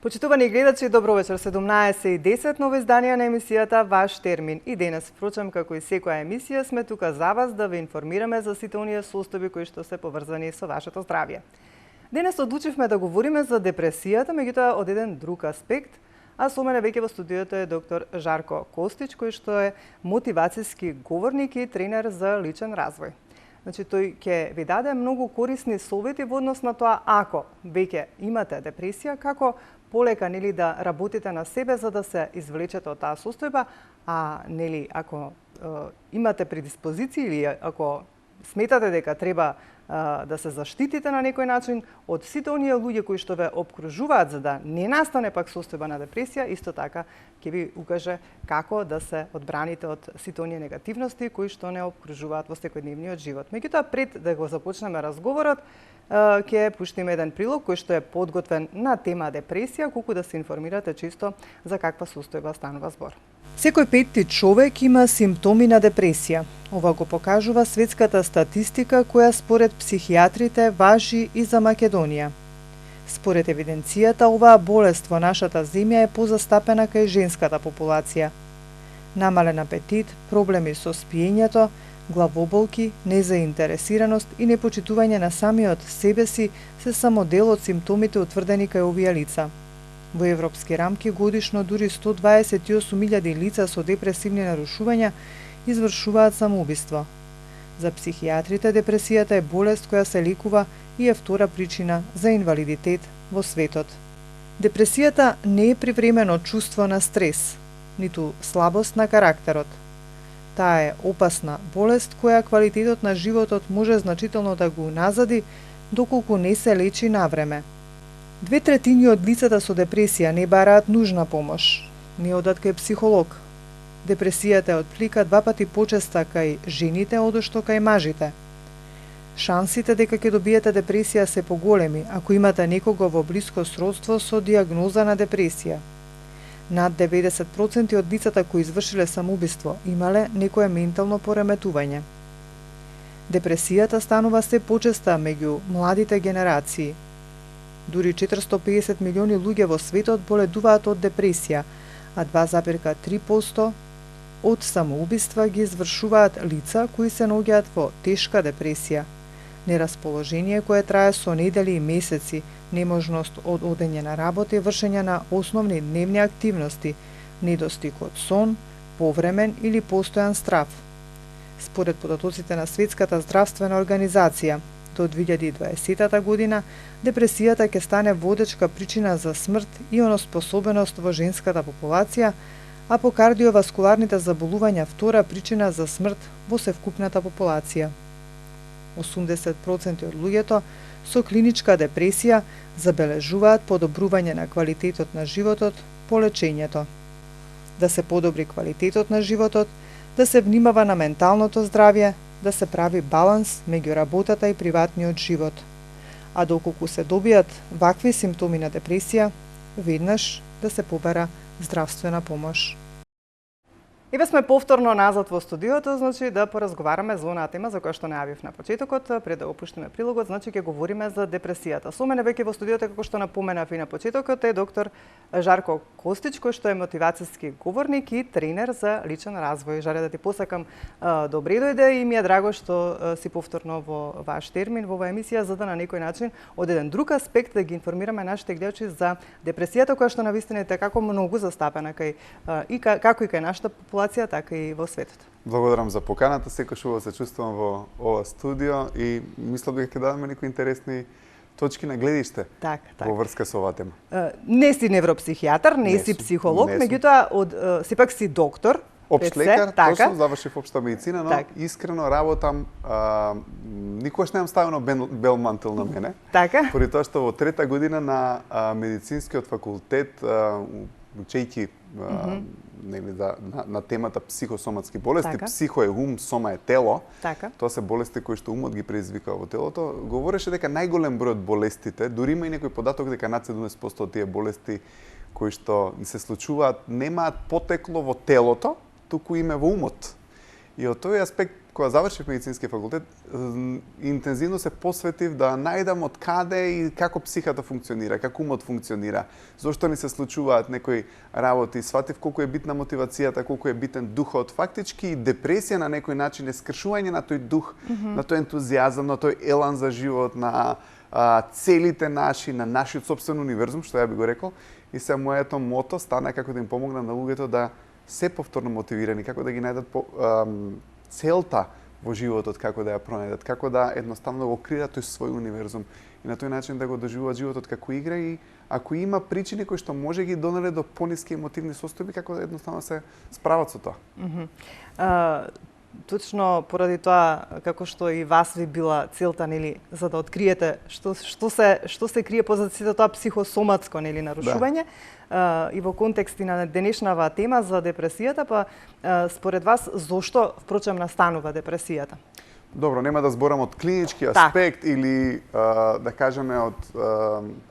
Почитувани гледачи, добро вечер. 17:10 ново издание на емисијата Ваш термин. И денес, впрочем, како и секоја емисија, сме тука за вас да ве информираме за сите оние состојби кои што се поврзани со вашето здравје. Денес одлучивме да говориме за депресијата, меѓутоа од еден друг аспект, а со мене веќе во студиото е доктор Жарко Костич, кој што е мотивацијски говорник и тренер за личен развој. Значи, тој ќе ви даде многу корисни совети во однос на тоа ако веќе имате депресија, како полека да работите на себе за да се извлечете од таа состојба, а ако имате предиспозиции или ако сметате дека треба да се заштитите на некој начин од сите оние луѓе кои што ве опкружуваат за да не настане пак состојба на депресија, исто така ќе ви укаже како да се одбраните од сите оние негативности кои што не опкружуваат во секојдневниот живот. Меѓутоа, пред да го започнеме разговорот, ќе пуштиме еден прилог кој што е подготвен на тема депресија, колку да се информирате чисто за каква состојба станува збор. Секој петти човек има симптоми на депресија. Ова го покажува светската статистика која според психијатрите важи и за Македонија. Според евиденцијата, оваа болест во нашата земја е позастапена кај женската популација. Намален апетит, проблеми со спиењето, главоболки, незаинтересираност и непочитување на самиот себе си се само дел од симптомите утврдени кај овие лица. Во европски рамки годишно дури 128.000 лица со депресивни нарушувања извршуваат самоубиство. За психијатрите депресијата е болест која се лекува и е втора причина за инвалидитет во светот. Депресијата не е привремено чувство на стрес, ниту слабост на карактерот. Таа е опасна болест која квалитетот на животот може значително да го уназади доколку не се лечи навреме. 2/3 од лицата со депресија не бараат нужна помош, не одат кај психолог. Депресијата е отплика 2 пати почеста кај жените одошто кај мажите. Шансите дека ќе добиете депресија се поголеми ако имате некого во блиско сродство со диагноза на депресија. Над 90% од лицата кои извршиле самоубиство имале некое ментално пореметување. Депресијата станува се почеста меѓу младите генерации. Дури 450 милиони луѓе во светот боледуваат од депресија, а 2,3% од самоубиства ги извршуваат лица кои се наоѓаат во тешка депресија. Нерасположение кое трае со недели и месеци, неможност од одење на работа и вршење на основни дневни активности, недостиг од сон, повремен или постојан страв. Според податоците на Светската здравствена организација, до 2020 година депресијата ќе стане водечка причина за смрт и оноспособеност во женската популација, а по кардиоваскуларните заболувања втора причина за смрт во севкупната популација. 80% од луѓето со клиничка депресија забележуваат подобрување на квалитетот на животот по лечењето. Да се подобри квалитетот на животот, да се внимава на менталното здравје, да се прави баланс меѓу работата и приватниот живот. А доколку се добијат вакви симптоми на депресија, веднаш да се побара здравствена помош. Еве сме повторно назад во студиото, значи да поразговараме за онаа тема за која што најавив на почетокот, пред да опуштиме прилогот, значи ќе говориме за депресијата. Со мене веќе во студиото, како што напоменав и на почетокот, е доктор Жарко Костич, кој што е мотивацијски говорник и тренер за личен развој. Жаре да ти посакам добре дојде и ми е драго што си повторно во ваш термин во оваа емисија за да на некој начин од еден друг аспект да ги информираме нашите гледачи за депресијата која што навистина е како многу застапена кај и како и кај нашата популација, така и во светот. Благодарам за поканата, секогаш убаво се чувствувам во ова студио и мислам дека ќе дадеме некои интересни точки на гледиште во врска со оваа тема. Не си невропсихијатар, не си психолог, меѓутоа сепак си доктор. Општ лекар, точно, завршив општа медицина, но искрено работам, никогаш немам ставено бел мантил на мене. Така? Поради тоа што во трета година на медицинскиот факултет, учејќи на темата психосоматски болести, психо е ум, сома е тело, тоа се болести кои што умот ги предизвикува во телото, говореше дека најголем број од болестите, дури има и некој податок дека над 70% од тие болести кои што се случуваат немаат потекло во телото, туку име во умот. И од тој аспект, кога завршив медицински факултет, интензивно се посветив да најдам од каде и како психата функционира, како умот функционира, зошто ни се случуваат некои работи, сватив колку е битна мотивацијата, колку е битен духот, фактички депресија на некој начин е скршување на тој дух, на тој ентузијазам, на тој елан за живот, на целите наши, на нашиот собствен универзум, што ја би го рекол, и се моето мото стана како да им помогнам на луѓето да се повторно мотивирани, како да ги најдат целта во животот, како да ја пронајдат, како да едноставно го креират тој свој универзум и на тој начин да го доживуваат животот како игра и ако има причини кои што може ги донеле до пониски емотивни состојби, како да едноставно се справат со тоа. Точно поради тоа како што и вас ви била целта, нели, за да откриете што се крие позад сето тоа психосоматско, нели, нарушување, и во контекст на денешнава тема за депресијата, па според вас зошто впрочем настанува депресијата? Добро, нема да зборам од клинички аспект или да кажеме од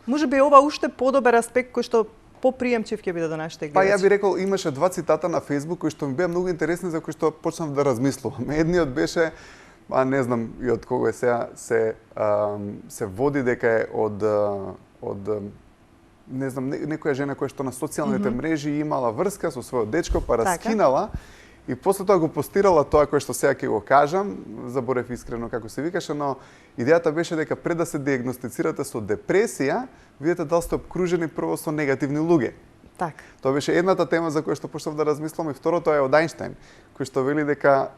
Можеби ова уште подобар аспект кој што поприемчив ќе биде до нашите гледачи. Па ја би рекол, имаше два цитата на Facebook кои што ми беа многу интересни, за кои што почнав да размислувам. Едниот беше, не знам и од кого е сега, се води дека е од не знам, некоја жена која што на социјалните мрежи имала врска со својот дечко, па раскинала и после тоа го постирала тоа кое што сега ќе го кажам, заборев искрено како се викаше, но идејата беше дека пред да се диагностицирате со депресија, видете дали сте обкружени прво со негативни луѓе. Так. Тоа беше едната тема за која што почнав да размислам и второто е од Ајнштајн, кој што вели дека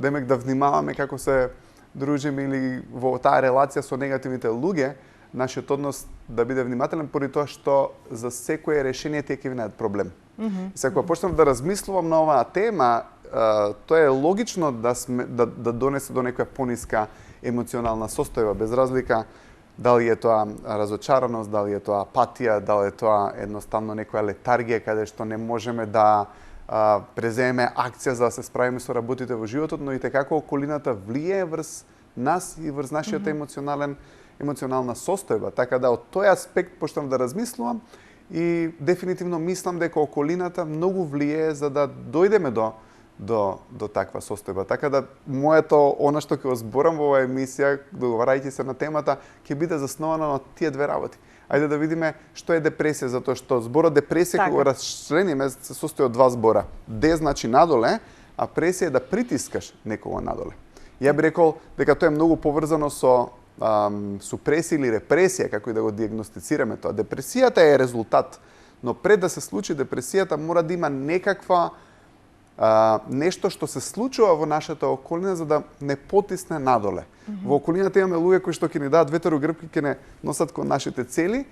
демек да внимаваме како се дружиме или во таа релација со негативните луѓе, нашиот однос да биде внимателен поради тоа што за секое решение тие ќе ви најдат проблем. Сега кога почнав да размислувам на оваа тема, тоа е логично да донесе до некоја пониска емоционална состојба, без разлика дали е тоа разочараност, дали е тоа апатија, дали е тоа едноставно некоја летаргија каде што не можеме да преземеме акција за да се справиме со работите во животот, но и како околината влијае врз нас и врз нашиот емоционална состојба. Така да од тој аспект почнав да размислувам и дефинитивно мислам дека околината многу влијае за да дојдеме до таква состојба. Така да моето она што ќе го зборам во оваа емисија, договарајќи се на темата, ќе биде засновано на тие две работи. Ајде да видиме што е депресија, затоа што зборот депресија кога го расчлениме се состои од два збора. Де значи надоле, а пресија е да притискаш некого надоле. Ја би рекол дека тоа е многу поврзано со супресија или репресија, како и да го диагностицираме тоа. Депресијата е резултат, но пред да се случи депресијата мора да има некаква нешто што се случува во нашата околина за да не потисне надоле. Во околината имаме луѓе кои што ќе ни дадат ветер у грб, ќе не носат кон нашите цели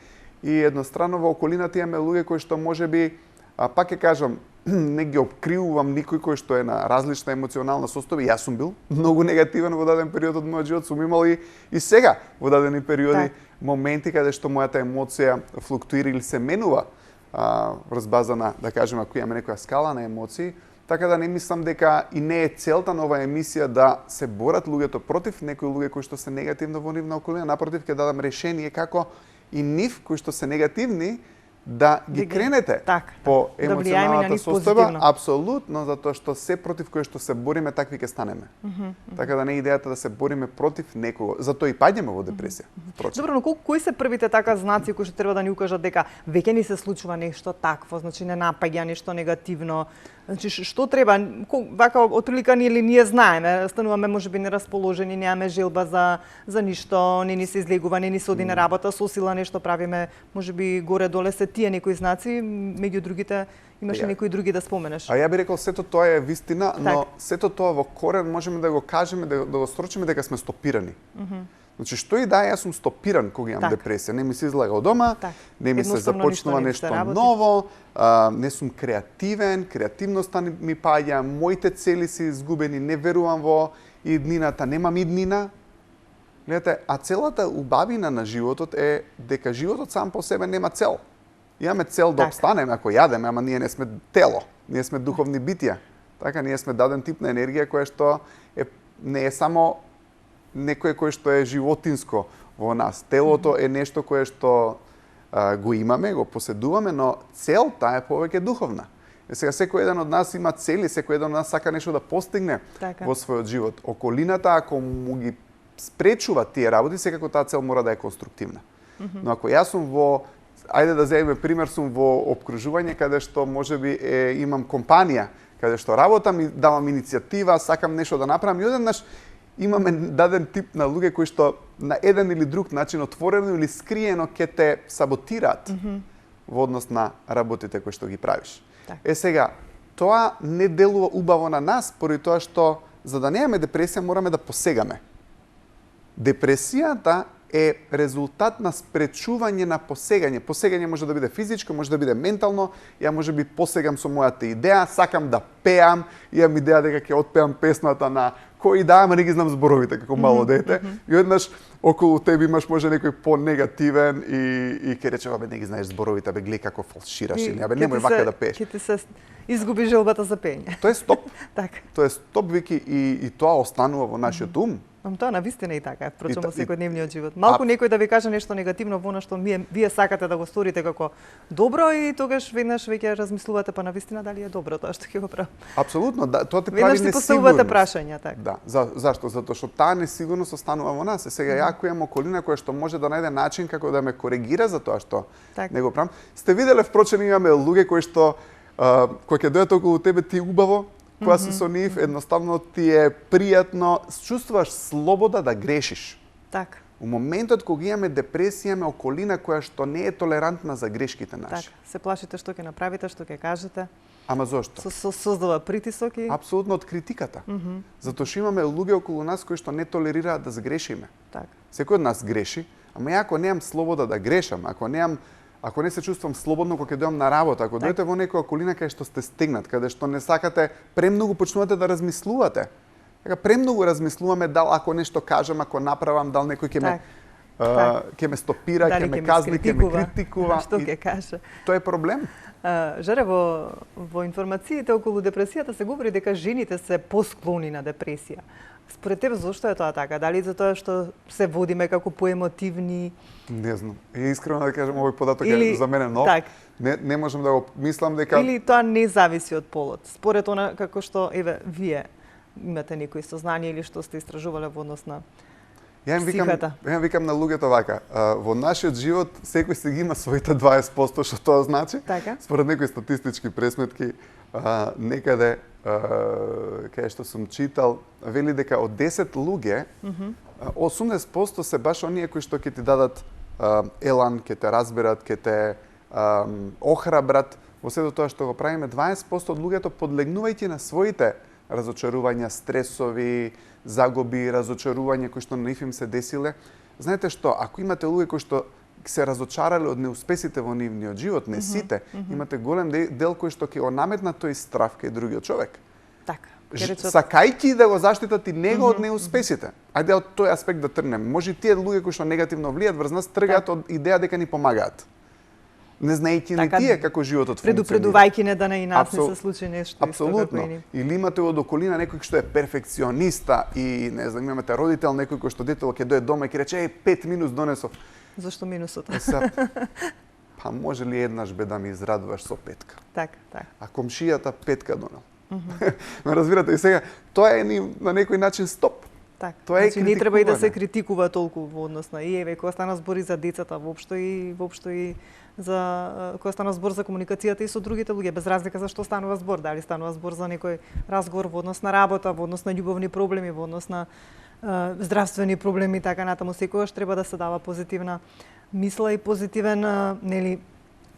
и едностранно во околината имаме луѓе кои што можеби, пак ќе кажам, не ги обкривувам никој кој што е на различна емоционална состојба. Јас сум бил многу негативен во даден период од мојот живот, сум имал и сега во дадени периоди моменти каде што мојата емоција флуктуира или се менува врз база на, да кажеме, ако имаме некоја скала на емоции. Така да не мислам дека и не е целта на оваа емисија да се борат луѓето против некои луѓе кои што се негативно во нивна околина. Напротив, ќе дадам решение како и нив кои што се негативни да ги кренете по емоционалната состојба, апсолутно, затоа што се против кој што се бориме, такви ќе станеме. Така да не е идејата да се бориме против некого, затоа и паѓаме во депресија. Добро, но кои се првите така знаци кои што треба да ни укажат дека веќе ни се случува нешто такво, значи не напаѓа нешто негативно? Значи што треба, вака отприлика ние знаеме, стануваме можеби нерасположени, немаме желба за ништо, не ни се излегува, не ни се оди на работа, со сила нешто правиме, можеби горе-доле се тие некои знаци, меѓу другите имаше некои други да споменеш. Ја би рекол сето тоа е вистина, но сето тоа во корен можеме да го кажеме, да го срочиме дека сме стопирани. Значи, што и да, јас сум стопиран кога имам депресија. Не ми се излага од дома, не ми се започнува нешто ново, не сум креативен, креативноста ми паѓа, моите цели се изгубени, не верувам во иднината, немам иднина. Гледате, а целата убавина на животот е дека животот сам по себе нема цел. Имаме цел да обстанеме ако јадеме, ама ние не сме тело, ние сме духовни битија. Така, ние сме даден тип на енергија која што не е само некое кое што е животинско во нас. Телото е нешто кое што го имаме, го поседуваме, но целта е повеќе духовна. Сега секој еден од нас има цели, секој еден од нас сака нешто да постигне во својот живот. Околината, ако му ги спречува тие работи, секако таа цел мора да е конструктивна. Но ако јас сум ајде да земеме пример, сум во опкружување каде што можеби имам компанија, каде што работам и давам иницијатива, сакам нешто да направам и одеднаш имаме даден тип на луѓе кои што на еден или друг начин отворено или скриено ќе те саботираат во однос на работите кои што ги правиш. Сега, тоа не делува убаво на нас, поради тоа што за да немаме депресија мораме да посегаме. Депресијата е резултат на спречување на посегање. Посегање може да биде физичко, може да биде ментално. Ја може би посегам со мојата идеја, сакам да пеам, имам идеја дека ќе отпеам песната на кој да, ама не ги знам зборовите како мало дете. И однаш околу тебе имаш може некој по-негативен и ќе рече, бе не ги знаеш зборовите, бе гледај како фалшираш или бе немој вака да пееш. Ќе ти се изгуби желбата за пење. Тоа е стоп. Така. Тоа е стоп, Вики, и тоа останува во нашиот ум. Тоа навистина и така, впрочем во секојдневниот живот. Малку некој да ви каже нешто негативно во она што вие сакате да го сторите како добро и тогаш веднаш веќе размислувате па навистина дали е добро тоа што ќе го правам. Апсолутно, да, тоа ти прави несигурност. Веднаш си поставувате прашања, така. Да, зашто? Затоа што таа несигурност останува во нас. Сега ја ако имам околина која што може да најде начин како да ме коригира за тоа што не го правам. Сте виделе впрочем имаме луѓе кои што кои ќе дојдат околу тебе ти убаво, кога си со нив, едноставно ти е пријатно, чувствуваш слобода да грешиш. Така. У моментот кога имаме депресија, имаме околина која што не е толерантна за грешките наши. Така. Се плашите што ќе направите, што ќе кажете. Ама зошто? Создава притисок и апсолутно од критиката. Затоа што имаме луѓе околу нас кои што не толерираат да сгрешиме. Така. Секој од нас греши, ама ја ако немам слобода да грешам, ако не се чувствам слободно кога ќе дојдам на работа, ако дојдете во некоја околина каде што сте стегнат, каде што не сакате, премногу почнувате да размислувате. Така премногу размислуваме дал ако нешто кажам, ако направам, дал некој ќе ме стопира, ќе ме казни, ќе ме критикува. Што ќе каже? Тоа е проблем. Жаре, во информациите околу депресијата се говори дека жените се посклони на депресија. Според тебе зошто е тоа така? Дали затоа што се водиме како поемотивни? Не знам. Искрено да кажам, овој податок е за мене нов. Не можам да го мислам дека или тоа не зависи од полот. Според она како што вие имате некои сознание или што сте истражувале во однос на психиката. Ја викам на луѓето вака, во нашиот живот секој си ги има своите 20%, што тоа значи. Така? Според некои статистички пресметки, некаде кај што сум читал, вели дека од 10 луѓе, 80% се баш оние кои што ќе ти дадат елан, ќе те разберат, ќе те охрабрат во сето тоа што го правиме. 20% од луѓето подлегнувајќи на своите разочарувања, стресови, загуби, разочарувања кои што на нив им се десиле. Знаете што, ако имате луѓе кои што се разочарале од неуспесите во нивниот живот, не сите, имате голем дел кој што ќе го наметнат тој страв кај другиот човек. Така. Сакајќи да го заштитат и него од неуспесите. Ајде од тој аспект да тргнем. Може тие луѓе кои што негативно влијат врз нас тргаат од идеја дека ни помагаат. Не знаејќи ни тие како животот функционира. Предупредувајќи не да на и нас не се случи нешто апсолутно. Или имате од околина некој што е перфекциониста и не знам, имате родител некој кој што детето ќе дојде дома и ќе рече 5 минус донесов. Зошто минусот? Па може ли еднаш бе да ми израдуваш со 5? Така. А комшијата 5 донел. Но разбирате, и сега тоа е на некој начин стоп. Така. Значи не треба и да се критикува толку во однос на кога стана збор и за децата воопшто и за кога стана збор за комуникацијата и со другите луѓе, без разлика за што станува збор, дали станува збор за некој разговор во однос на работа, во однос на љубовни проблеми, во однос на здравствени проблеми и така натаму, секогаш треба да се дава позитивна мисла и позитивен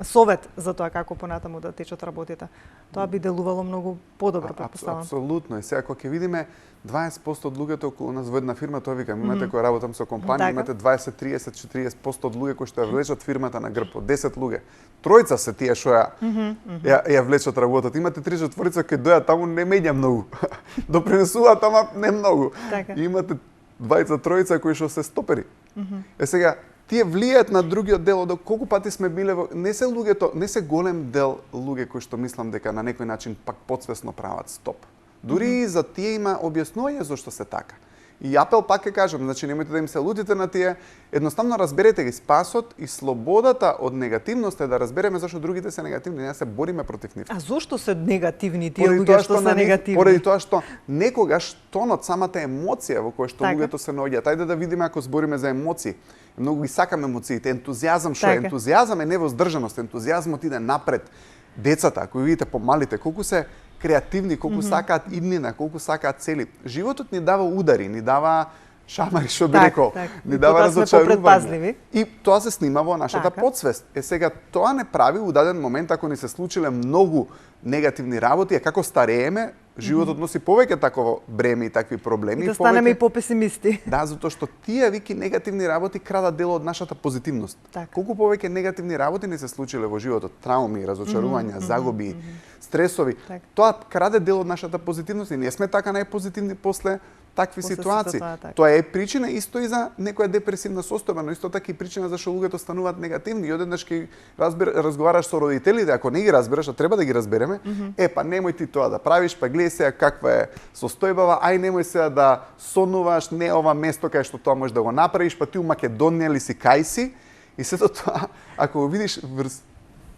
совет за тоа како понатаму да течат работите. Тоа би делувало многу подобро, претпоставам. Апсолутно. И сега кога ќе видиме 20% од луѓето околу нас во една фирма, тоа викам, имате кој работам со компанија, имате 20, 30, 40% од луѓе кои што ја влечат фирмата на грб, од 10 луѓе. Тројца се тие што ја влечат работата. Имате 3-4 кои дојат таму не меѓа многу. Допринесуваат, ама не многу. И имате 20-тројца кои што се стопери. Сега тие влијаат на другиот дел, од колку пати сме биле не се голем дел луѓе кои што мислам дека на некој начин пак потсвесно прават стоп. Дури и за тие има објаснување зашто се така. И апел пак ќе кажам, значи немојте да им се лутите на тие, едноставно разберете ги, спасот и слободата од негативност е да разбереме зашто другите се негативни, ние се бориме против нив. А зошто се негативни тие луѓе што се негативни? Поради тоа што некогаш тонот, самата емоција во која што луѓето се наоѓаат. Ајде да видиме ако збориме за емоции. Многу ги сакаме емоциите, ентузијазам, што е ентузијазам е невоздржаност, ентузијазмот иде напред. Децата, ако видите помалите, колку се креативни, колку сакаат иднина, колку сакаат цели. Животот ни дава удари, ни дава шамари, што би рекол, ни дава разочарување. И тоа се снима во нашата подсвест. Сега тоа не прави у даден момент ако ни се случиле многу негативни работи, а како старееме, животот носи повеќе таково бреме и такви проблеми. И да станеме и попесимисти. Да, затоа што тие вики негативни работи крадат дел од нашата позитивност. Колку повеќе негативни работи ни се случиле во животот, трауми, разочарувања, загуби, стресови, тоа краде дел од нашата позитивност и ние сме така најпозитивни после такви ситуации. Тоа е причина исто и за некоја депресивна состојба, но исто така и причина зашто луѓето стануваат негативни. И одеднаш ќе разговараш со родителите, ако не ги разбереш, а треба да ги разбереме, па немој ти тоа да правиш, па гледај сега каква е состојбава, ај немој сега да сонуваш, не ова место кај што тоа можеш да го направиш, па ти у Македонија ли си кај си? И сето тоа, ако го видиш врз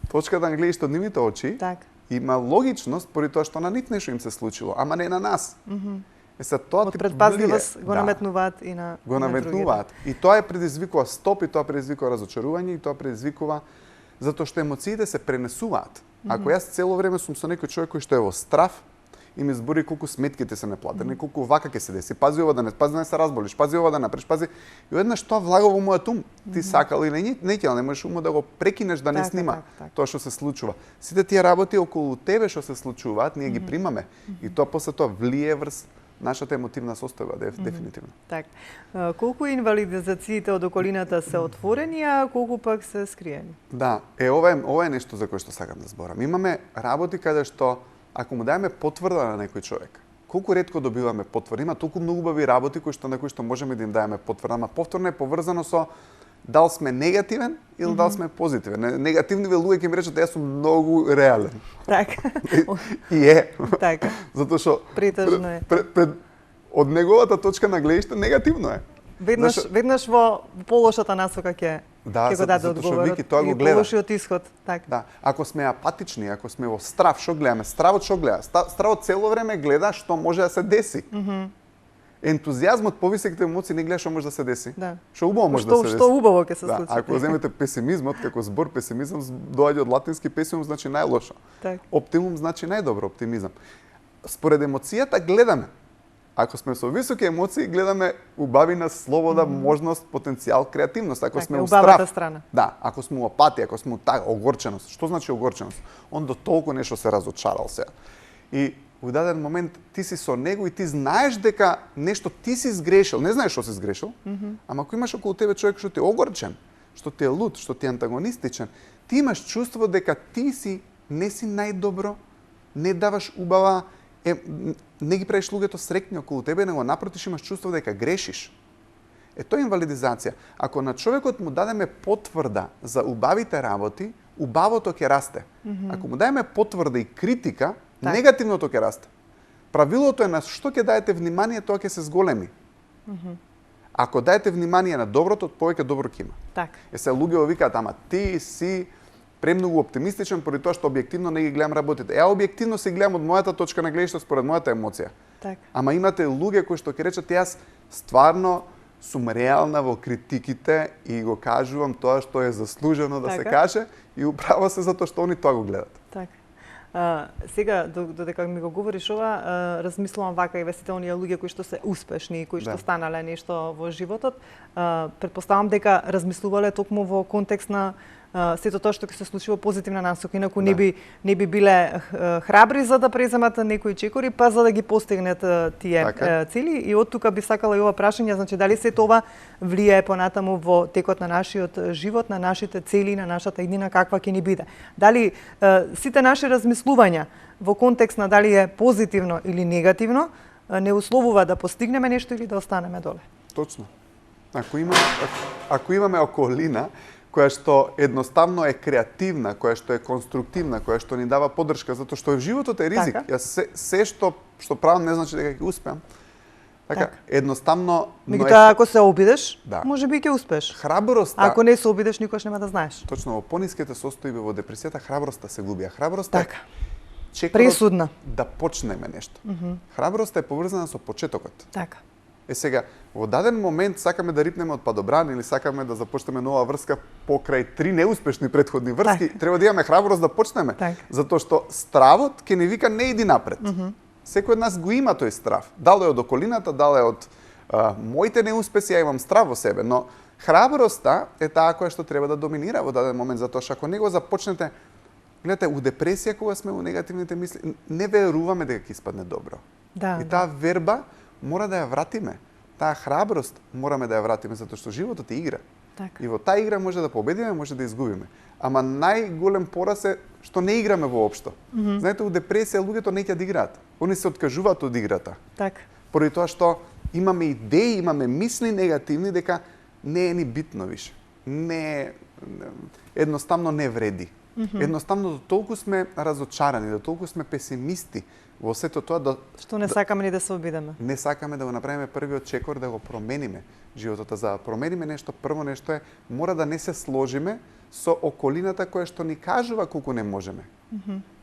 точката на гледаш од нивните очи, има логичност поради тоа што на нив нешто им се случило, ама не на нас. Од предпазливост го наметнуваат и на другите. И тоа е предизвикува стоп, и тоа предизвикува разочарување, и тоа предизвикува затоа што емоциите се пренесуваат. Ако јас цело време сум со некој човек кој што е во страв и ми збори колку сметките се неплатени, колку вака ќе се деси, пази ова да не се разболиш, пази ова да направиш, пази. И еднаш тоа влага во мојот ум. Ти сакал или не можеш умот да го прекинеш да не снима тоа што се случува. Сите тие работи околу тебе што се случуваат, ние ги примаме и тоа после тоа влие врз нашата емотивна состојба, дефинитивно. Колку инвалидизациите од околината се отворени, а колку пак се скриени? Да, ова е нешто за кое што сакам да зборам. Имаме работи каде што ако му даеме потврда на некој човек, колку ретко добиваме потврда, има толку многу убави работи на кои што можеме да им даеме потврда, ама повторно е поврзано со дал сме негативен или дал сме позитивен. Негативниве луѓе ќе ми речат јас сум многу реален. Така. И е. Така. Затоа што претежно е. Од неговата точка на гледиште негативно е. Веднаш во полошата насока ќе го даде одговорот. Тоа го гледа. Полошиот исход, така. Да. Ако сме апатични, ако сме во страв, што гледаме? Стравот што гледа? Стравот цело време гледа што може да се деси. Ентузијазмот, повисоките емоции не гледа што може да се деси. Што убаво може да се деси. Што убаво ќе се случи. Ако земете песимизмот како збор, песимизам доаѓа од латински песимум, значи најлошо. Оптимум значи најдобро, оптимизам. Според емоцијата гледаме. Ако сме со високи емоции, гледаме убавина, слобода, можност, потенцијал, креативност. Ако сме убавата страна. Да, ако сме апатија, ако сме огорченост. Што значи огорченост? Он до толку нешто се разочарал сега. И во даден момент ти си со него и ти знаеш дека нешто ти си сгрешил, не знаеш што си сгрешил, ама ако имаш околу тебе човек што ти е огорчен, што ти е лут, што ти е антагонистичен, ти имаш чувство дека ти си не си најдобро, не даваш убава, не ги правиш луѓето среќни околу тебе, него напротив имаш чувство дека грешиш. Тоа е инвалидизација. Ако на човекот му дадеме потврда за убавите работи, убавото ќе расте. Ако му дадеме потврда и критика, негативното ќе расте. Правилото е на што ќе даете внимание, тоа ќе се зголеми. Ако даете внимание на доброто, повеќе добро ќе има. Се луѓе викаат, ама ти си премногу оптимистичен поради тоа што објективно не ги гледам работите. Ја објективно се гледам од мојата точка на гледиште според мојата емоција. Ама имате луѓе кои што ќе речат јас стварно сум реална во критиките и го кажувам тоа што е заслужено да се каже и управо се затоа што они тоа го гледат. Сега, додека ми го говориш ова, размислувам вака и сите оние луѓе кои што се успешни и кои што станале нешто во животот. Претпоставам дека размислувале токму во контекст на сето тоа што ќе се случи во позитивна насока, инаку не би биле храбри за да преземат некои чекори, па за да ги постигнат тие цели. И од тука би сакала и ова прашање, значи дали се тоа влијае понатаму во текот на нашиот живот, на нашите цели, на нашата иднина каква ќе ни биде. Дали сите наши размислувања во контекст на дали е позитивно или негативно не условува да постигнеме нешто или да останеме доле. Точно. Ако имаме околина која што едноставно е креативна, која што е конструктивна, која што ни дава поддршка, затоа што животот е ризик. Јас се што правам не значи дека ќе успеам. Така, едноставно... Меѓутоа, ако се обидеш, да, може би ќе успеш. Храброста... Ако не се обидеш, никош нема да знаеш. Точно, во пониските состојби во депресијата, храброста се губи. Храброста така. Чекорот пресудна да почнеме нешто. Храброста е поврзана со почетокот. Така. Сега, во даден момент сакаме да рипнеме од падобран или сакаме да започнеме нова врска покрај 3 неуспешни претходни врски, треба да имаме храброст да почнеме. Затоа што стравот ќе ни вика не иди напред. Секој од нас го има тој страв. Дало е од околината, дало е од моите неуспеси, ја имам страв во себе, но храброста е таа која што треба да доминира во даден момент, затоа што ако не го започнете, гледате, у депресија кога сме у негативните мисли, не веруваме дека ќе испадне добро. И таа верба мора да ја вратиме. Таа храброст мораме да ја вратиме, затоа што животот е игра. И во таа игра може да победиме, може да изгубиме. Ама најголем пораз е што не играме воопшто. Знаете, у депресија луѓето не ќе да играат. Они се откажуваат од играта. Поради тоа што имаме идеи, имаме мисли негативни дека не е ни битно више. Едноставно не вреди. Едноставно толку сме разочарани, толку сме песимисти во сето тоа што не сакаме ни да се обидеме. Не сакаме да го направиме првиот чекор да го промениме животот. За да промениме нешто, прво нешто е мора да не се сложиме со околината која што ни кажува колку не можеме.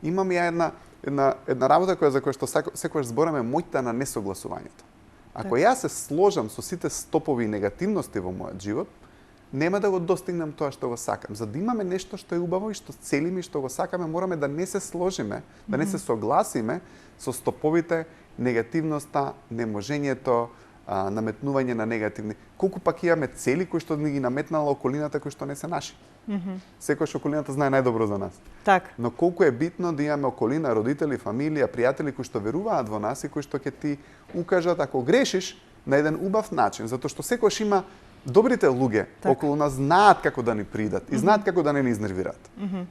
Имам ја една работа за која што секогаш збораме, моќта на несогласувањето. Ако јас се сложам со сите стопови и негативности во мојот живот, нема да го достигнам тоа што го сакам. За да имаме нешто што е убаво и што целиме и што го сакаме, мораме да не се сложиме, да не се согласиме со стоповите, негативноста, неможењето, наметнување на негативни. Колку пак имаме цели кои што ни ги наметнала околината кои што не се наши. Секојаш околината знае најдобро за нас. Но колку е битно да имаме околина, родители, фамилија, пријатели кои што веруваат во нас и кои што ќе ти укажат ако грешиш на еден убав начин, затоа што секојаш има добрите луѓе околу нас знаат како да ни придат и знаат како да не ни изнервираат.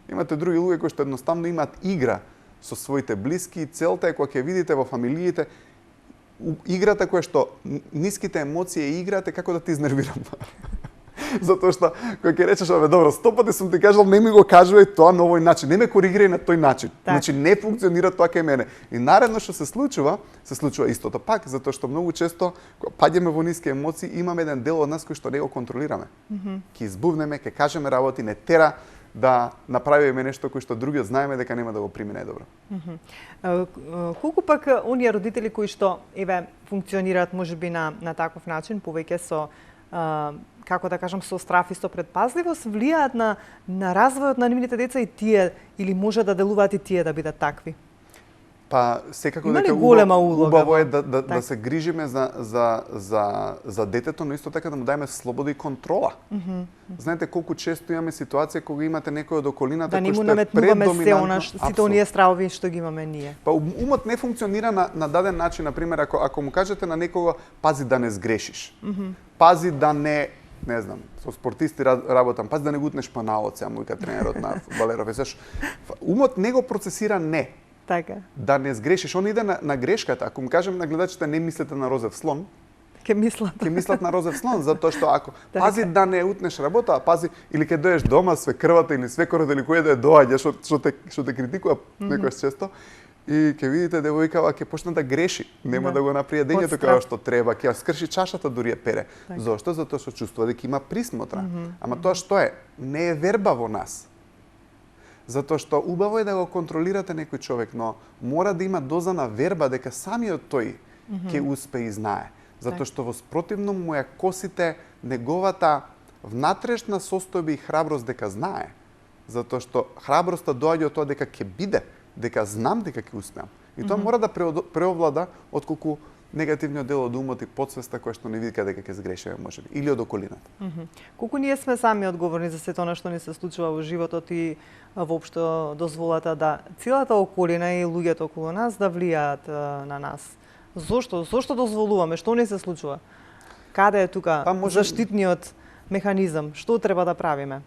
Имате други луѓе кои што едноставно имаат игра со своите блиски и целта е кога ќе видите во фамилиите играта која што ниските емоции е играта како да те изнервирам. Затоа што кога ќе речеш абе добро, 100 пати сум ти кажал не ми го кажувај тоа на овој начин, не ме коригирај на тој начин. Значи не функционира тоа кај мене. И наредно што се случува истото пак, затоа што многу често кога паѓаме во ниски емоции, имаме еден дел од нас кој што не го контролираме. Ќе избувнеме, ќе кажеме работи, не тера да направиме нешто кој што другиот знаеме дека нема да го прими најдобро. Колку пак оние родители кои што функционираат можеби на таков начин, повеќе со како да кажам, со страф и со предпазливост, влијаат на развојот на нивните деца и тие, или може да делуваат и тие да бидат такви? Па, секако дека убаво е да се грижиме за детето, но исто така да му дајме слобода и контрола. Знаете колку често имаме ситуација кога имате некој од околината кој што е преддоминантно. Сите оние стравови што ги имаме ние. Па умот не функционира на даден начин, например, ако му кажете на некого пази да не сгрешиш. Пази да не знам, со спортисти работам, пази да не гутнеш паналот, му вика тренерот на Валеров. Умот не го процесира не. Така. Да не сгрешиш, он иде на грешката. Ако му кажем на гледачите не мислете на розев слон, ќе мислат на розев слон, затоа што ако пази да не утнеш работа, пази или ќе доеш дома свекрвата или свекорот или кој да доаѓа што те критикува некојаш често, и ќе видите девојкава ќе почне да греши, нема да го направи дењето како што треба, ќе скрши чашата дури ја пере. Зошто? Затоа што чувствува дека има присмотра. Ама тоа што е? Не е верба во нас. Затоа што убаво е да го контролирате некој човек, но мора да има доза на верба дека самиот тој ќе успее и знае. Затоа што во спротивно му ја косите неговата внатрешна состојба и храброст дека знае. Затоа што храброста доаѓа од тоа дека ќе биде, дека знам дека ќе успеам. И тоа мора да преовлада отколку негативниот дел од умот и подсвеста која што не вика дека ќе сгрешиме можеби или од околината. Колку ние сме сами одговорни за сето она што ни се случува во животот и воопшто дозволата да целата околина и луѓето околу нас да влијаат на нас. Зошто дозволуваме? Што ни се случува? Каде е тука заштитниот механизам? Што треба да правиме?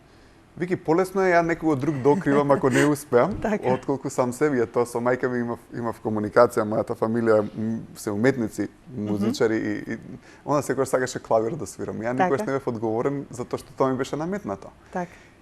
Вики, полесно е ја некого друг да окривам ако не успеам, отколку сам себе. Тоа со мајка ми имав комуникација, мојата фамилија се уметници, музичари и она секогаш сакаше клавир да свирам. Ја никогаш не бев одговорен затоа што тоа ми беше наметнато.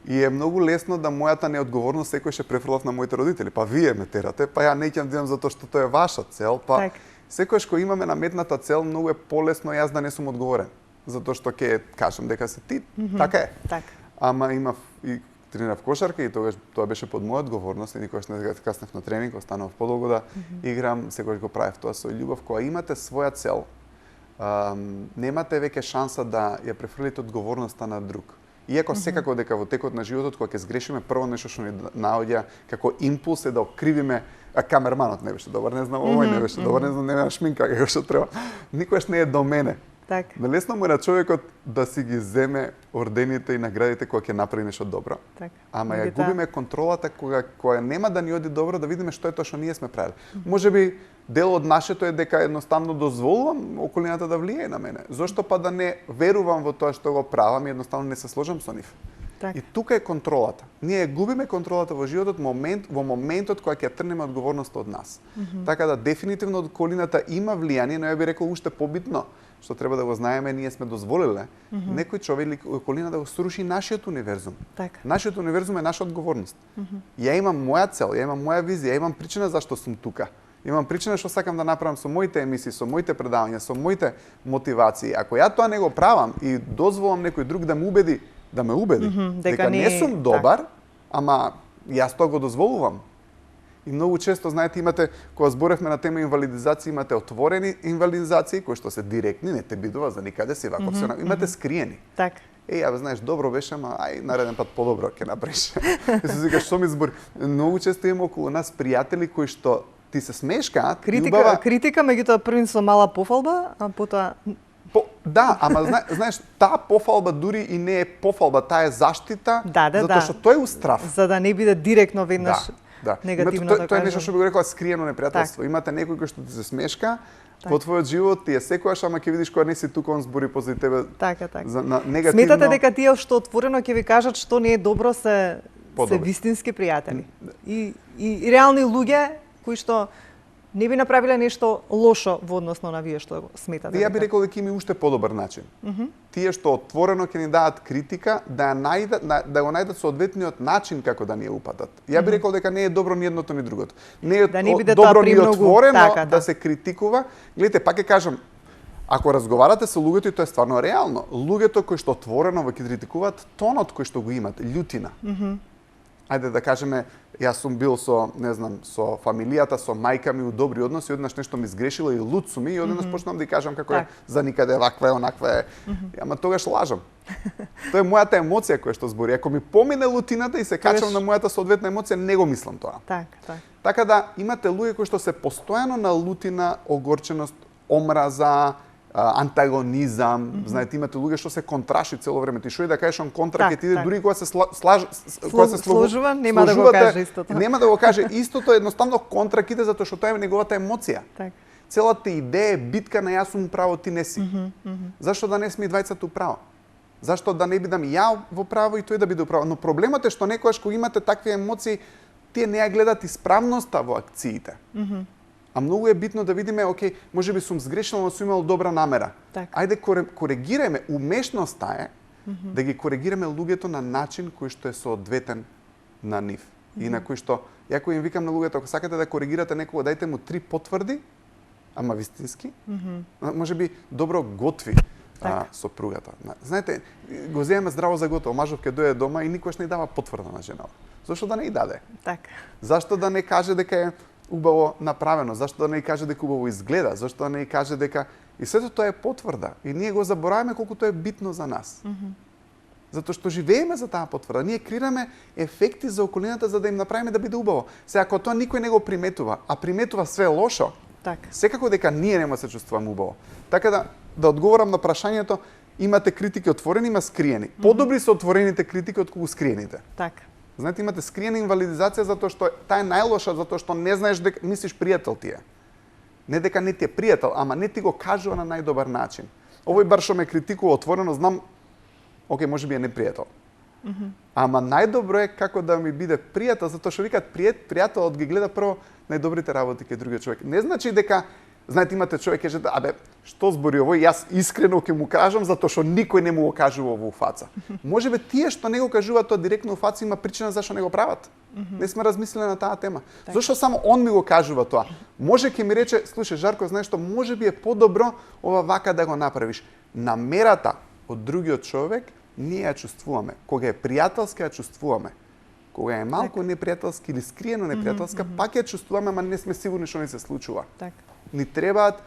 И е многу лесно да мојата неодговорност секој ше префрлав на моите родители. Па вие ме терате, па ја не ќе дадам затоа што тоа е ваша цел, па Секогаш кога имаме наметната цел, многу е полесно јас да не сум одговорен. Затоа што ќе кажам дека се ти, така е. Така. Ама имав и тренирав кошарка и тогаш тоа беше под моја одговорност и никогаш не каснав на тренинг, останав подолго да играм, секогаш го правев тоа со љубов. Кога имате своја цел, немате веќе шанса да ја префрлите одговорноста на друг. Иако секако дека во текот на животот кога ќе сгрешиме, прво нешто што ни наоѓа како импулс е да окривиме, а камерманот не беше добар, не знам, овој не беше добар, не знам, нема шминка како што треба. Никогаш не е до мене. Така. Да лесно му е на човекот да си ги земе ордените и наградите кога ќе направи нешто добро. Така. Ама ја губиме контролата кога нема да ни оди добро, да видиме што е тоа што ние сме правили. Можеби дел од нашето е дека едноставно дозволувам околината да влијае на мене. Зошто па да не верувам во тоа што го правам и едноставно не се сложам со нив. Так. И тука е контролата. Ние губиме контролата во животот во моментот кога ќе трнеме одговорноста од нас. Така да дефинитивно околината има влијание, но ја би рекол уште побитно што треба да го знаеме, ние сме дозволиле некој човек или околина да го сруши нашиот универзум. Так. Нашиот универзум е наша одговорност. Ја имам моја цел, ја имам моја визија, ја имам причина зашто сум тука. Имам причина што сакам да направам со моите емисии, со моите предавања, со моите мотивации. Ако ја тоа не го правам и дозволам некој друг да ме убеди, дека не сум добар, ама јас тоа го дозволувам. И многу често, знаете, имате, кога зборевме на тема инвалидизација, имате отворени инвалидизации, кои што се директни, не те бидува за никаде си ваков се, имате скриени. Така. Ја знаеш, добро беше, ама ај нареден пат подобро ќе направиш. И се викаш, што ми збори? Многу често има околу нас пријатели кои што ти се смешкаат. Критика, меѓутоа првин со мала пофалба, а потоа да, ама знаеш, таа пофалба дури и не е пофалба, таа е заштита, затоа што тој е устрав. За да не биде директно веднаш негативно да кажам. Тоа е нешто што би го рекла скриено непријателство. Имате некој кој што ти се смешка, во твојот живот ти е секојаш, ама ќе видиш кога не си тука, он збори позади тебе. Така. За негативно. Сметате дека тие што отворено ќе ви кажат што не е добро се вистински пријатели. И реални луѓе кои што не би направиле нешто лошо во односно на вие што сметате. Ја би рекол дека има уште подобар начин. Тие што отворено ќе ни дадат критика, да го најдат соодветниот начин како да ни ја упатат. Ја би рекол дека не е добро ни едното ни другото. Не е добро ни отворено да се критикува. Гледате, пак ќе кажам, ако разговарате со луѓето, и тоа е стварно реално, луѓето кои што отворено ве критикуваат, тонот кој што го имат, љутина. Ајде да кажеме, јас сум бил со, не знам, со фамилијата, со мајка ми у добри односи, однаш нешто ми сгрешило и лут сум и однаш почнам да ја кажам како е за никаде ваква е, онаква е. Ама тогаш лажам. Тоа е мојата емоција која што збори. Ако ми помине лутината и се качам на мојата соодветна емоција, не го мислам тоа. Така да имате луѓе кои што се постојано на лутина, огорченост, омраза, антагонизам, знаете, имате луѓе што се контраши цело време. Ти што и да кажеш он контра ќе ти иде дури кога се сложува, нема да го каже истото. Нема да го каже истото, едноставно контра ќе иде затоа што тоа е неговата емоција. Целата идеја е битка на јас сум право, ти не си. Зашто да не сме и двајцата управо? Зашто да не бидам ја во право и тој да биде управо? Но проблемот е што некогаш кога имате такви емоции, тие не ја гледат исправноста во акциите. А многу е битно да видиме, окей, можеби сум сгрешил, но сум имал добра намера. Ајде коригираме, умешноста е да ги коригираме луѓето на начин кој што е соодветен на нив. И на кој што, ја кој им викам на луѓето, ако сакате да коригирате некого, дајте му 3 потврди, ама вистински, можеби добро готви сопругата. Знаете, го земеме здраво за готово, мажов ќе дојде дома и никош не дава потврда на женава. Зошто да не ја даде? Зашто да не каже дека е убаво направено, зашто да не каже дека убаво изгледа, зашто да не каже дека и сето тоа е потврда и ние го забораваме колку тоа е битно за нас. Затоа што живееме за таа потврда, ние креираме ефекти за околината за да им направиме да биде убаво. Сега ако тоа никој не го приметува, а приметува све лошо, секако дека ние нема се чувствуваме убаво. Така да одговорам на прашањето, имате критики отворени, има скриени. Подобри се отворените критики отколку скриените. Знаете, имате скриена инвалидизација затоа што таа е најлоша, затоа што не знаеш дека мислиш пријател ти е. Не дека не ти е пријател, ама не ти го кажува на најдобар начин. Овој бар што ме критикува отворено, знам, окей, можеби е непријател. Ама најдобро е како да ми биде пријател, затоа што викаат пријателот ги гледа прво најдобрите работи кај другиот човек. Не значи дека Знаете, имате човек каже, абе, што збори овој, јас искрено ќе му кажам затоа што никој не му го кажува во фаца. Можебе тие што не го кажуваат тоа директно во фаца има причина зашто не го прават. Не сме размислиле на таа тема. Зошто само он ми го кажува тоа? Може ќе ми рече, слушај Жарко, знаеш што, можеби е подобро ова вака да го направиш. Намерата од другиот човек ние ја чувствуваме. Кога е пријателска ја чувствуваме. Кога е малку непријателски или скриено непријателска, пак ја чувствуваме, ама не сме сигурни што ни се случува. Ни требаат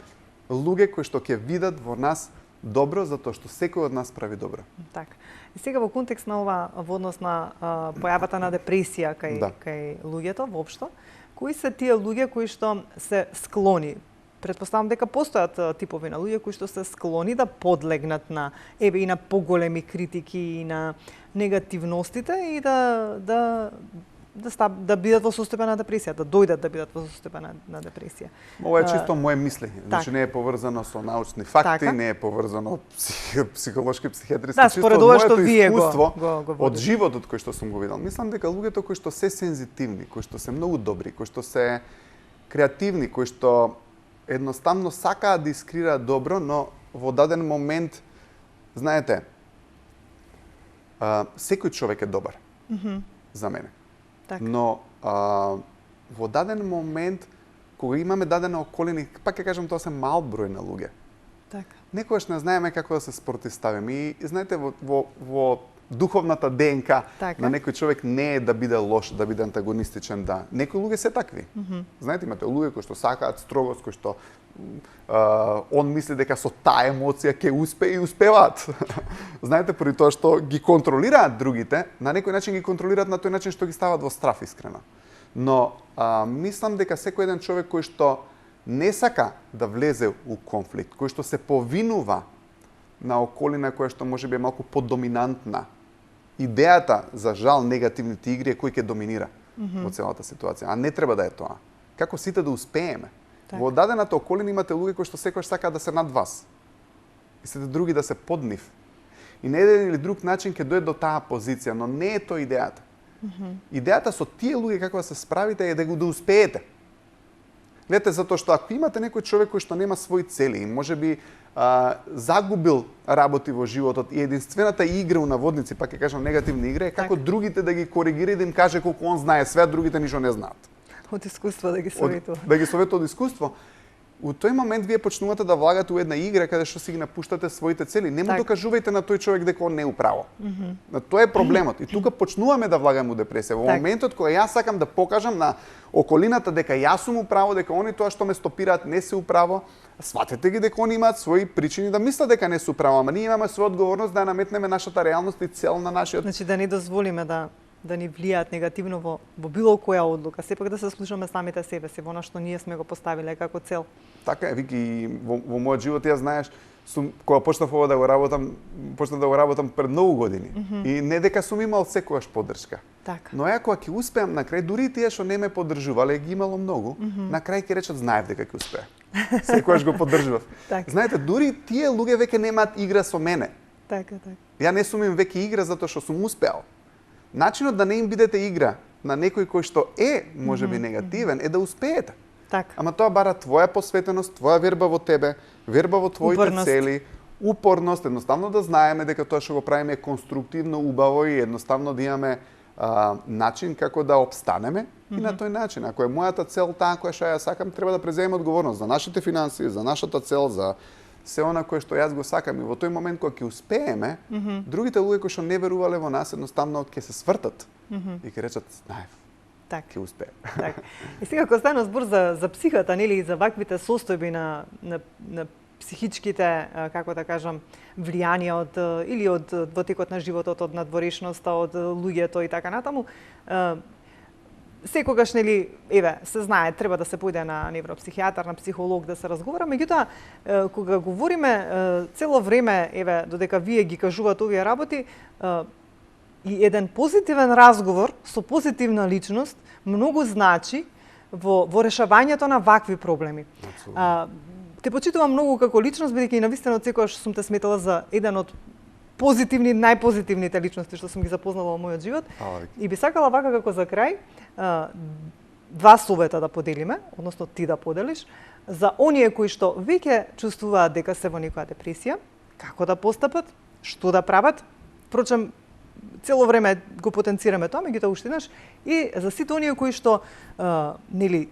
луѓе кои што ќе видат во нас добро, затоа што секој од нас прави добро. Така. И сега во контекст на ова, во однос на појавата на депресија кај луѓето воопшто, кои се тие луѓе кои што се склони? Претпоставам дека постојат типови на луѓе кои што се склони да подлегнат на и на поголеми критики и на негативностите и да бидат во состојба на депресија, да дојдат да бидат во состојба на депресија. Ова е чисто моje мислење. Значи не е поврзано со научни факти, не е поврзано психолошки, психијатриски, чисто од моето искуство, од животот кој што сум го видел. Мислам дека луѓето кои што се сензитивни, кои што се многу добри, кои што се креативни, кои што едноставно сакаат да искрираат добро, но во даден момент, знаете, секој човек е добар за мене. Но во даден момент, кога имаме дадена околина, пак ќе кажам, тоа се мал број на луѓе. Некогаш не знаеме како да се спротивставиме. И знаете, во духовната ДНК на некој човек не е да биде лош, да биде антагонистичен, да. Некои луѓе се такви. Знаете, имате луѓе кои што сакаат строгост, кои што он мисли дека со таа емоција ќе успее и успеваат. Знаете, поради тоа што ги контролираат другите, на некој начин ги контролираат на тој начин што ги стават во страф искрено. Но мислам дека секој еден човек кој што не сака да влезе у конфликт, кој што се повинува на околина која што можеби е малку подоминантна, идејата за жал негативните игри е кој ќе доминира во целата ситуација, а не треба да е тоа. Како сите да успееме. Во дадената околина имате луѓе кои што секогаш сакаат да се над вас. И сите други да се под нив. И на еден или друг начин ќе дојде до таа позиција, но не е тоа идејата. Идејата со тие луѓе како да се справите е да го да успеете. Гледате, затоа што ако имате некој човек кој што нема своји цели и можеби загубил работи во животот и единствената игра у наводници, пак ќе кажам негативна игра, е како другите да ги коригира и да им каже колку он знае све, другите ништо не знаат. Од искуство да ги советува. Да ги советува од искуство. У тој момент вие почнувате да влагате у една игра каде што си ги напуштате своите цели. Не му докажувајте на тој човек дека он не е управо. Тоа е проблемот. И тука почнуваме да влагаме у депресија. Во моментот кога јас сакам да покажам на околината дека јас сум управо, дека они тоа што ме стопираат не се управо, сватете ги дека они имаат своји причини да мислат дека не се управо, ама ние имаме своја одговорност да наметнеме нашата реалност и цел на нашиот. Значи да не дозволиме да ни влијаат негативно во било која одлука, сепак да се слушаме самите себе си, во она што ние сме го поставиле како цел. Така е, Вики, во мојот живот ја знаеш, кога почнав ова да го работам пред многу години. И не дека сум имал секогаш поддршка. Но ја кога ќе успеам на крај, дури тие што не ме поддржувале, ги имало многу, на крај ќе речат знаев дека ќе успеа. Секогаш го поддржував. Знаете, дури тие луѓе веќе немаат игра со мене. Ја не сум им веќе игра затоа што сум успеал. Начинот да не им бидете игра на некој кој што е можеби негативен е да успеете. Ама тоа бара твоја посветеност, твоја верба во тебе, верба во твоите цели, упорност, едноставно да знаеме дека тоа што го правиме е конструктивно, убаво и едноставно да имаме начин како да обстанеме и на тој начин. Ако е мојата цел таа која што ја сакам, треба да преземеме одговорност за нашите финансии, за нашата цел, за се она кое што јас го сакам. И во тој момент кога ќе успееме, другите луѓе кои што не верувале во нас едноставно ќе се свртат и ќе речат знаев. Ќе успее. И сега кога стана збор за психата, нели, и за ваквите состојби на психичките, како да кажам, влијанија од во текот на животот, од надворешноста, од луѓето и така натаму, секогаш, нели, се знае, треба да се појде на невропсихијатар, на психолог да се разговара, меѓутоа, кога говориме цело време, додека вие ги кажувате овие работи, и еден позитивен разговор со позитивна личност многу значи во решавањето на вакви проблеми. Те почитувам многу како личност, бидејќи и навистина од секогаш сум те сметала за еден од најпозитивните личности што сум ги запознала во мојот живот. И би сакала вака како за крај два совета да поделиме, односно ти да поделиш, за оние кои што веќе чувствуваат дека се во некоја депресија, како да постапат, што да прават. Впрочем, цело време го потенцираме тоа, меѓутоа уште еднаш, и за сите оние кои што нели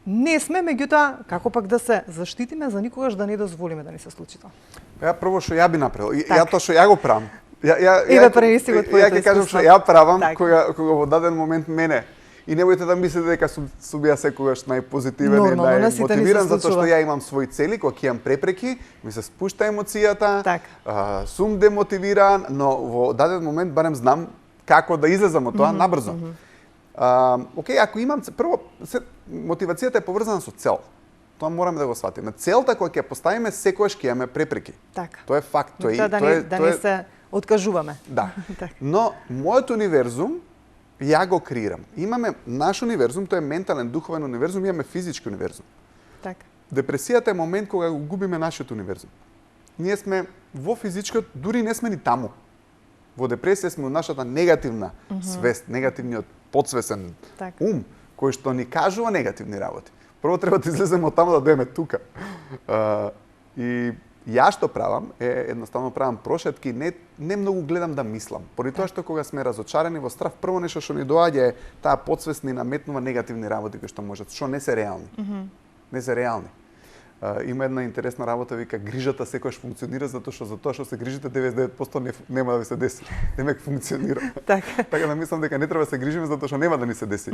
не сме, меѓутоа како пак да се заштитиме за никогаш да не дозволиме да ни се случи тоа. Ја прво што ја би направил, ја тоа што ја го правам. Ја пренеси го твоето искуство. Ја ќе кажам што ја правам кога во даден момент мене. И немојте да мислите дека сум ја секогаш најпозитивен и најмотивиран, затоа што ја имам своји цели, кога ќе имам препреки, ми се спушта емоцијата, сум демотивиран, но во даден момент барем знам како да излезам од тоа набрзо. Океј, ако имам прво мотивацијата е поврзана со цел. Тоа мораме да го сватиме. Целта која ќе поставиме секогаш ќе имаме препреки. Тоа е факт, тоа е да не се откажуваме. Да. Но мојот универзум ја го креирам. Имаме наш универзум, тоа е ментален, духовен универзум, имаме физички универзум. Така. Депресијата е момент кога го губиме нашиот универзум. Ние сме во физичкиот, дури не сме ни таму. Во депресија сме во нашата негативна свест, негативниот подсвесен ум, кој што ни кажува негативни работи. Прво треба да излеземе од таму да дојдеме тука. И ја што правам е едноставно правам прошетки, не многу гледам да мислам. Поради тоа што кога сме разочарани во страв, прво нешто што ни доаѓа е таа подсвест ни наметнува негативни работи кои што можат, што не се реални. Не се реални. Има една интересна работа, вика грижата секогаш функционира затоа што се грижите 99% нема да ви се деси. Демек функционира. Така да мислам дека не треба да се грижиме затоа што нема да ни се деси.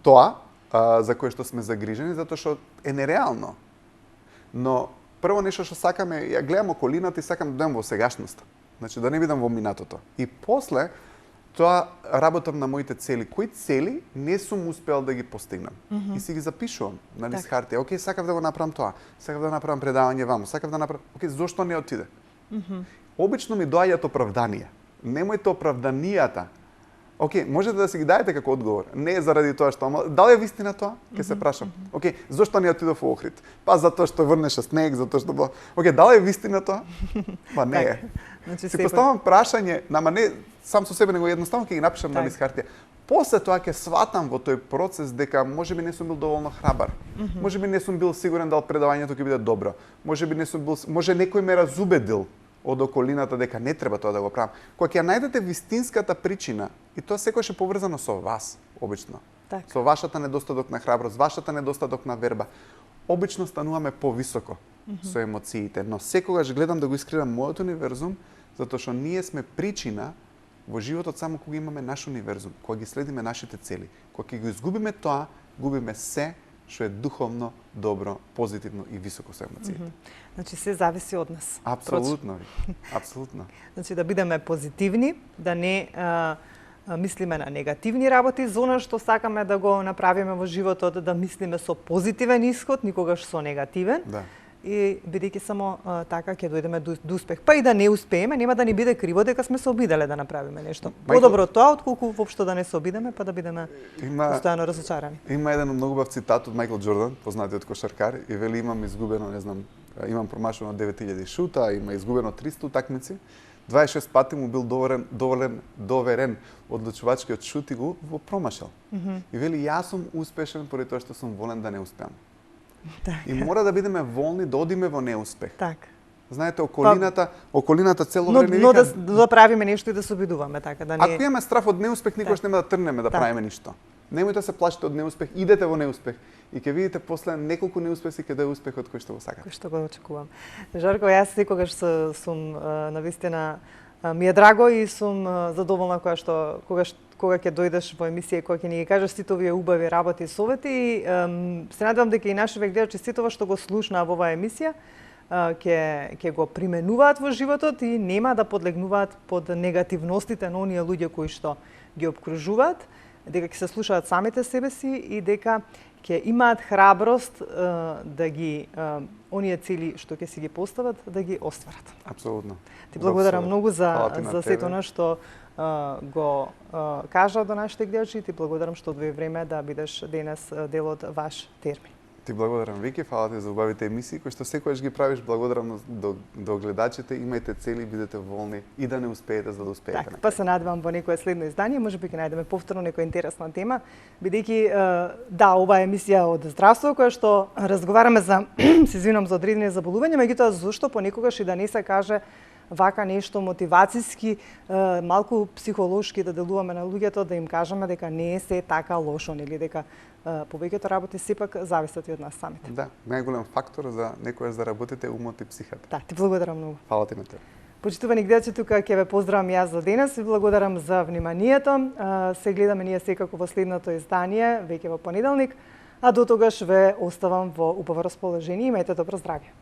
Тоа за кое што сме загрижени затоа што е нереално. Но прво нешто што сакаме, ја гледам околината и сакам да бидам во сегашноста. Значи да не бидам во минатото. И после тоа работам на моите цели. Кои цели не сум успеал да ги постигнам. И си ги запишувам на лист хартија. Океј, сакав да го направам тоа. Сакав да направам предавање ваму. Сакав да направам. Океј, зошто не отиде? Обично ми доаѓаат оправданија. Немојте оправданијата. Океј, можете да си ги дајете како одговор. Не е заради тоа што, дали е вистина тоа? Ќе се прашам. Океј, зошто не отидов во Охрид? Па затоа што врнеше снег, затоа што океј, дали е вистина тоа? Па не е. Си поставам прашање, ама не сам со себе, него едноставно ќе ги напишам на лист хартија. После тоа ќе сватам во тој процес дека можеби не сум бил доволно храбар. Можеби не сум бил сигурен дали предавањето ќе биде добро. Можеби не сум бил, може некој ме разубедил од околината дека не треба тоа да го правам. Кога ќе најдете вистинската причина, и тоа секогаш е поврзано со вас, обично. Со вашата недостаток на храброст, вашата недостаток на верба. Обично стануваме повисоко со емоциите, но секогаш гледам да го искривам мојот универзум, затоа што ние сме причина во животот само кога имаме наш универзум, кога ги следиме нашите цели. Кога ќе го изгубиме тоа, губиме се што е духовно, добро, позитивно и високо со емоциите. Значи се зависи од нас. Апсолутно. Апсолутно. Значи да бидеме позитивни, да не мислиме на негативни работи, за она што сакаме да го направиме во животот, да мислиме со позитивен исход, никогаш со негативен. Да. И бидејќи само така ќе дојдеме до успех. Па и да не успееме, нема да ни биде криво дека сме се обиделе да направиме нешто. Подобро тоа отколку воопшто да не се обидеме, па да бидеме постојано разочарани. Има еден многу убав цитат од Мајкл Џордан, познатиот кошаркар, и вели имам изгубено, не знам, имам промашено 9000 шута, има изгубено 300 утакмици. 26 пати му бил доверен одлучувачкиот шут и го промашал. И вели јас сум успешен поради тоа што сум волен да не успеам. И мора да бидеме волни да одиме во неуспех. Знаете, околината цело време вика... Но да правиме нешто и да се обидуваме, така да не... Ако имаме страф од неуспех, никогаш нема да тргнеме да правиме ништо. Немојте да се плашите од неуспех, идете во неуспех и ќе видите после неколку неуспеси каде е успехот кој што го сакате. Кој што го очекувам. Жорко, јас секогаш сум навистина ми е драго и сум задоволна кога ќе дојдеш во емисија и кога ќе ни ги кажеш сите овие убави работи и совети и се надевам дека и нашите гледачи сите ова што го слушнаа во оваа емисија ќе го применуваат во животот и нема да подлегнуваат под негативностите на оние луѓе кои што ги обкружуваат, дека ќе се слушаат самите себе си и дека ќе имаат храброст да ги оние цели што ќе си ги постават да ги остварат. Апсолутно. Ти благодарам многу за сето она што го кажа до нашите гледачи и ти благодарам што одвои време да бидеш денес дел од ваш термин. Ти благодарам, Вики, фала ти за убавите емисии, кои што секојаш ги правиш. Благодарам до гледачите, имајте цели, бидете волни и да не успеете за да успеете. Така, па се надевам во некое следно издание, можеби ќе најдеме повторно некоја интересна тема, бидејќи да, ова е емисија од здравство која што разговараме за се извинам за одредени заболувања, меѓутоа зошто понекогаш и да не се каже вака нешто мотивацијски, малку психолошки да делуваме на луѓето, да им кажеме дека не е се така лошо, нели, дека повеќето работи сепак зависат и од нас самите. Да, најголем фактор за некојаш да работите умот и психата. Да, ти благодарам многу. Фала ти на тебе. Почитувани гледачи, тука ќе ве поздравам јас за денес, ви благодарам за вниманието. Се гледаме ние секако во следното издание, веќе во понеделник, а до тогаш ве оставам во убаво расположение. Имајте добро здравје.